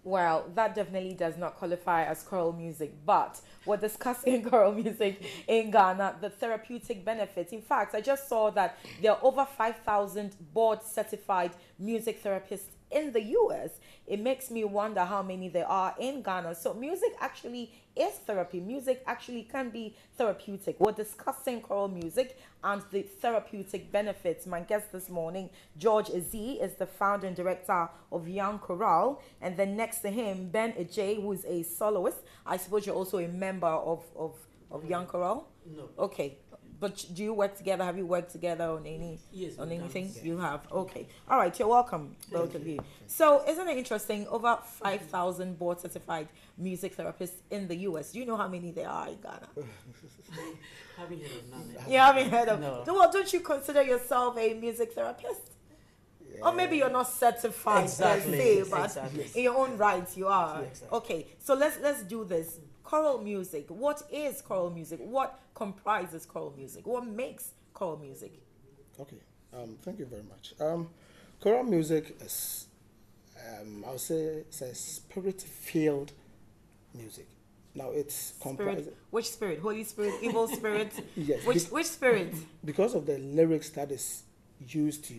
Well, that definitely does not qualify as choral music, but we're discussing choral music in Ghana, the therapeutic benefits. In fact, I just saw that there are over 5,000 board certified music therapists in the US. It makes me wonder how many there are in Ghana. So, music actually is therapy. Music actually can be therapeutic. We're discussing choral music and the therapeutic benefits. My guest this morning, George Adjei, is the founder and director of Young Choral. And then next to him, Ben Adjei, who is a soloist. I suppose you're also a member of Young Choral? No. Okay. But do you work together? Have you worked together on Yes, on we've anything? done, yeah. You have. Okay. All right. You're welcome, both of you. So, isn't it interesting? Over 5,000 board certified music therapists in the US. Do you know how many there are in Ghana? Haven't heard of none. You haven't heard of. No. Well, don't you consider yourself a music therapist? Or maybe you're not certified Exactly, per se, but exactly. in your own right you are. Yeah, exactly. Okay, so let's do this. Choral music. What is choral music? What comprises choral music? What makes choral music? Okay, thank you very much. Choral music is, I would say, it's a spirit-filled music. Now it's comprised Spirit. Which spirit? Holy Spirit, evil spirit? Yes, Which spirit? because of the lyrics that is used to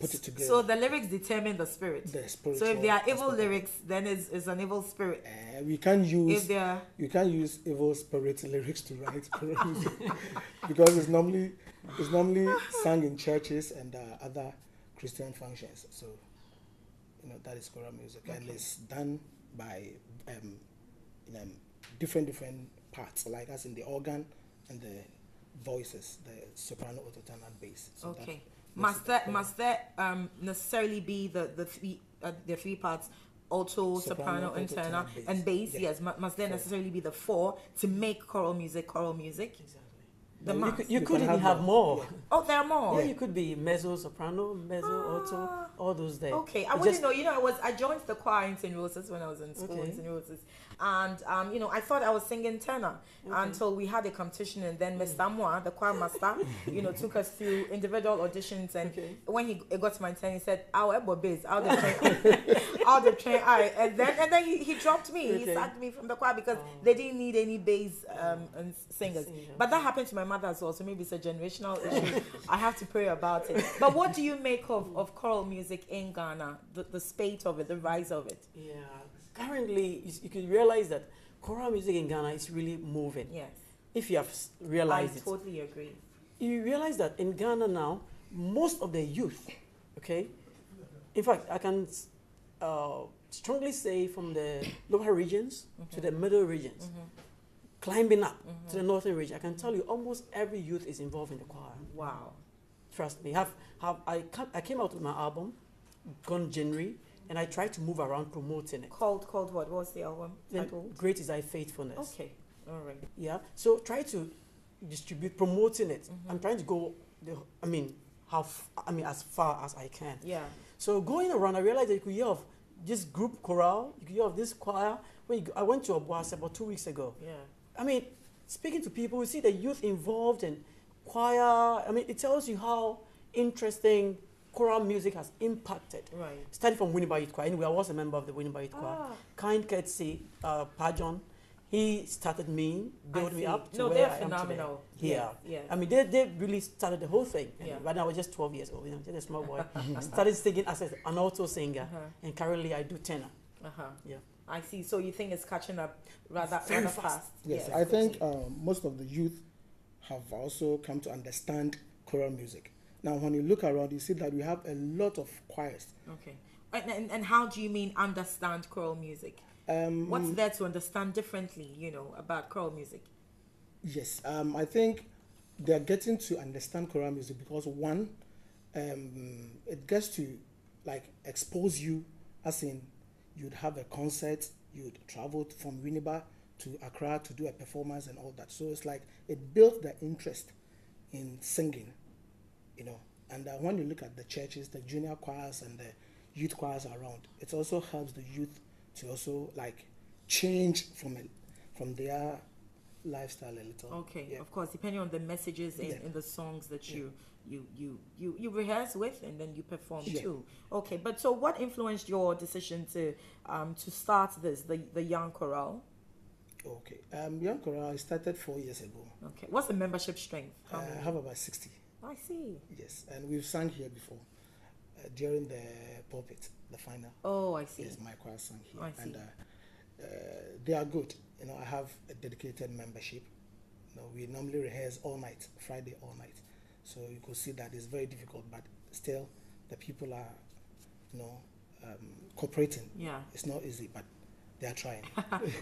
put it together. So the lyrics determine the spirit. The spiritual So if they are evil aspect. lyrics, then it's an evil spirit. We can't use If they are you can't use evil spirit lyrics to write choral music because it's normally sung in churches and other Christian functions. So that is choral music, and it's done by different parts, like as in the organ and the voices, the soprano, alto, and bass. So okay. that Must there necessarily be the three parts, alto, soprano, and alto, tenor, bass. and bass? Yeah. Yes. Must there necessarily be the four to make choral music? Choral music. Exactly. The No, mass. You You could can even have have more. more. Oh, there are more. Yeah, you could be mezzo, soprano, mezzo, alto, all those there. Okay, I You wouldn't just- know. I joined the choir in St. Rose's when I was in school Okay. in St. Rose's, and I thought I was singing tenor until we had a competition, and then Mr. Moa, the choir master, took us through individual auditions, and Okay. when it got to my turn, he said, "I'll elbow bass, I'll the train, I'll the train, and then he dropped me. He Okay. sacked me from the choir because Oh. they didn't need any bass and singers. Singer. But that happened to my mother as well, so maybe it's a generational issue. I have to pray about it. But what do you make of choral music in Ghana? The spate of it, the rise of it. Yeah. Currently, you can realize that choral music in Ghana is really moving. Yes, If you have I realized it. totally agree. You realize that in Ghana now, most of the youth, okay, in fact, I can strongly say from the lower regions to the middle regions, climbing up to the northern region, I can tell you almost every youth is involved in the choir. Wow. Trust me. I came out with my album, gone January, and I tried to move around promoting it. Called what? What was the album Then title? Great is Thy Faithfulness. Okay, all right. Yeah. So try to distribute, promoting it. I'm trying to go. As far as I can. Yeah. So going around, I realized that you could hear of this group choral, you could hear of this choir. I went to Obuasi about 2 weeks ago. Yeah. I mean, speaking to people, you see the youth involved in choir. I mean, it tells you how interesting choral music has impacted. Right. Starting from Winneba Youth Choir. Anyway, I was a member of the Winneba Youth Choir. Ah. Kind courtesy, Pajon, he started me, built I me see. up to No, where they're I am phenomenal. today. Yeah. Yes, yes. I mean, they really started the whole thing. And Yeah. right now, I was just 12 years old, just a small boy. I started singing as an alto singer, Uh-huh. and currently I do tenor. Uh-huh. Yeah. I see. So you think it's catching up rather Very fast? fast. Yes, Yeah. I think most of the youth have also come to understand choral music. Now, when you look around, you see that we have a lot of choirs. Okay. And how do you mean understand choral music? What's there to understand differently, about choral music? Yes, I think they're getting to understand choral music because one, it gets to expose you, as in you'd have a concert, you'd travel from Winneba to Accra to do a performance and all that. So it's like it built the interest in singing, And when you look at the churches, the junior choirs and the youth choirs around, it also helps the youth to also change from their lifestyle a little. Okay, Yeah. of course, depending on the messages in the songs that you rehearse with and then you perform too. Okay, but so what influenced your decision to start the Young Choral? Okay. Young Choral, I started 4 years ago. Okay, what's the membership strength? How I many? have about 60. I see. Yes, and we've sung here before during the pulpit, the final. Oh, I see. Yes, my choir sang here, I see. and they are good. I have a dedicated membership. We normally rehearse all night, Friday all night. So you could see that it's very difficult, but still the people are, cooperating. Yeah. It's not easy, but they are trying.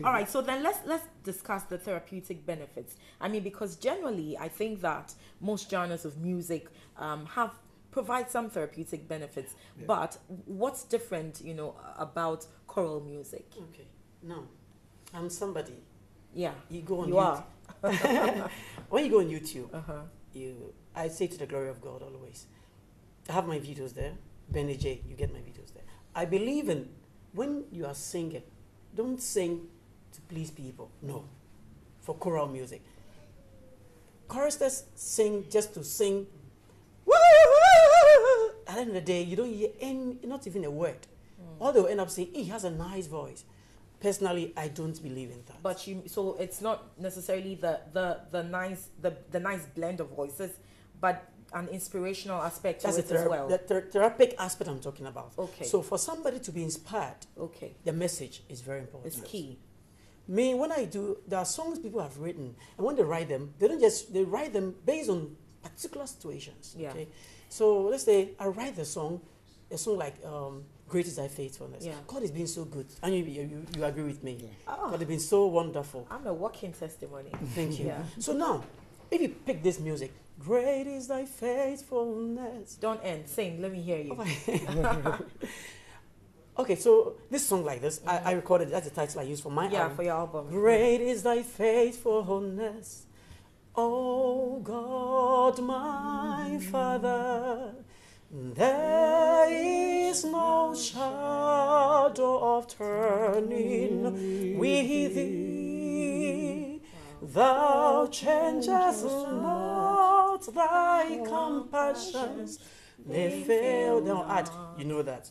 All right, so then let's discuss the therapeutic benefits. I mean, because generally, I think that most genres of music provide some therapeutic benefits. Yeah. But what's different, about choral music? Okay, now I'm somebody. Yeah, you go on. You are. When you go on YouTube, I say to the glory of God always. I have my videos there. Adjei, you get my videos there. I believe in when you are singing, don't sing to please people. No, for choral music. Choristers sing just to sing. At the end of the day, you don't hear not even a word. All they'll end up saying, he has a nice voice. Personally, I don't believe in that. But so it's not necessarily the nice blend of voices, but an inspirational aspect to it as well. The therapeutic aspect I'm talking about. Okay. So for somebody to be inspired, the message is very important. It's key. Me, when I do, there are songs people have written, and when they write them, they write them based on particular situations. Yeah. Okay. So let's say I write a song like Great is Thy Faithfulness. Yeah. God has been so good. And you agree with me. Yeah. Oh, God has been so wonderful. I'm a walking testimony. Thank you. Yeah. So now, if you pick this music, Great is Thy Faithfulness. Don't end. Sing. Let me hear you. Okay, so this song like this, I recorded. That's the title I used for my album. Yeah, for your album. Great is Thy faithfulness, O God, my Father. There is no shadow of turning with Thee. Thou changest not Thy compassions. They fail. Now add, you know that.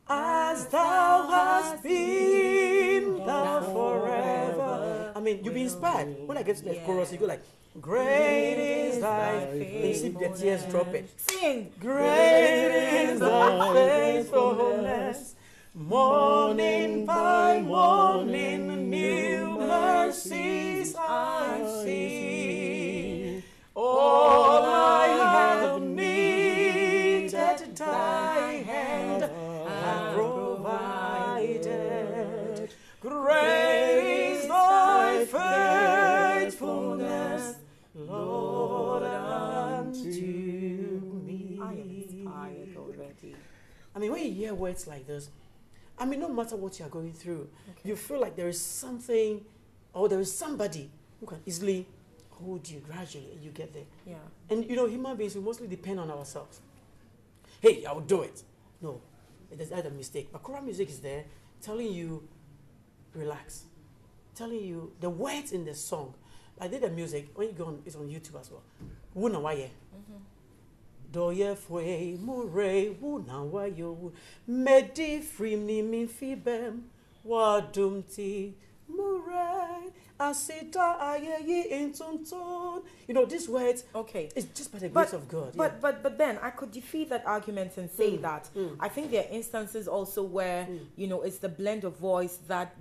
As Thou hast been, Thou forever. I mean, you'll be inspired. When I get to the chorus, you go like, Great is Thy faithfulness. You see the tears dropping. Sing. Great is Thy faithfulness. Morning by morning, new mercies I see. All I have needed, Thy hand hath provided. Great is Thy faithfulness, Lord, unto me. I am inspired already. I mean, when you hear words like this, I mean, no matter what you are going through, you feel like there is something or there is somebody who can easily hold you gradually and you get there. Yeah. And human beings, we mostly depend on ourselves. Hey, I'll do it. No, it is either a mistake. But choral music is there telling you, relax. Telling you the words in the song. I did the music, when you go on, it's on YouTube as well. Wuna waye. Doye fwe mure wuna wayo. Medi frimni min fibem. Wadumti mure. Asita ayeyi intuntun. These words. Okay. It's just by the grace of God. But then I could defeat that argument and say that I think there are instances also where it's the blend of voice that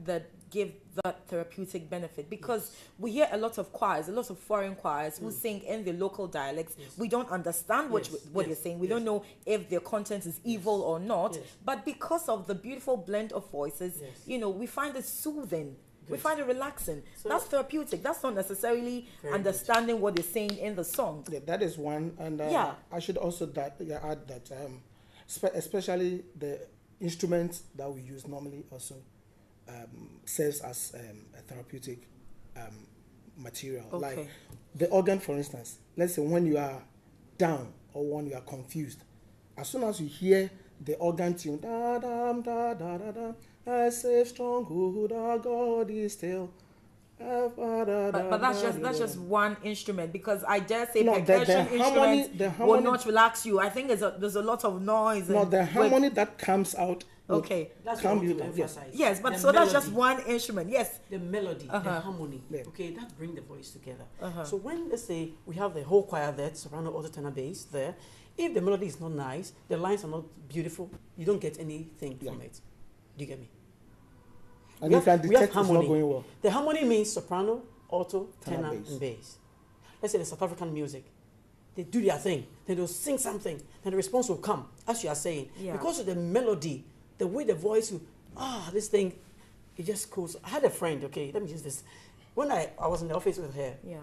give that therapeutic benefit, because we hear a lot of choirs, a lot of foreign choirs who sing in the local dialects. We don't understand what you're saying. We don't know if their content is evil or not. But because of the beautiful blend of voices, we find it soothing. Good. We find it relaxing. So that's therapeutic. That's not necessarily understanding what they're saying in the song. Yeah, that is one. And I should also add that especially the instruments that we use normally also serves as a therapeutic material. Okay. Like the organ, for instance. Let's say when you are down or when you are confused, as soon as you hear the organ tune, da da da da da da, I say stronghold, our God is still. But that's just one instrument, because I dare say No, the percussion harmony- instruments the will harmony- not relax you. I think there's a lot of noise. No, and the with- harmony that comes out. will Okay. That's calm what I you want to down. Yes. emphasize. Yes, but The so that's just melody. one instrument. Yes. The melody, the harmony, Yeah. okay, that bring the voice together. So when, let's say, we have the whole choir there, soprano, alto, tenor, bass there, if the melody is not nice, the lines are not beautiful, you don't get anything from it. Do you get me? And We you can have- we have detect it's not going well. The harmony means soprano, alto, Tenor, tenor, bass. and bass. Let's say the South African music. They do their thing, then they'll sing something, then the response will come, as you are saying. Yeah. Because of the melody, the way the voice will, this thing, it just goes. I had a friend, okay, let me use this. When I was in the office with her, Yeah.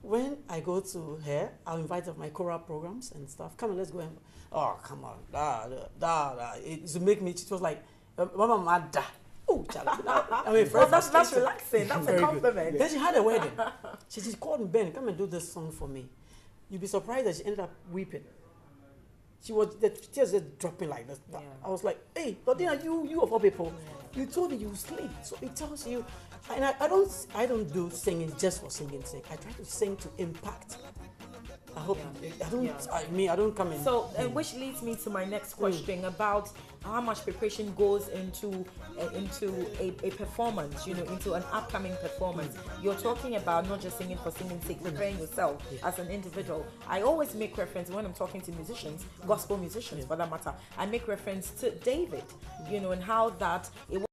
when I go to her, I'll invite her to my choral programs and stuff. Come on, let's go. And, come on. It to make me, it was like, Mama Mada. Oh, I mean, Well, that's relaxing. That's a Very good. compliment. Then she had a wedding. She called me, Ben, come and do this song for me. You'd be surprised that she ended up weeping. The tears just dropping like this. Yeah. I was like, hey, Dodina, you of all people, you told me you sleep. So it tells you, and I don't do singing just for singing's sake. I try to sing to impact. I hope I don't come in. So, which leads me to my next question about how much preparation goes into a performance, into an upcoming performance. You're talking about not just singing for singing's sake, preparing yourself as an individual. I always make reference when I'm talking to musicians, gospel musicians for that matter. I make reference to David, and how that it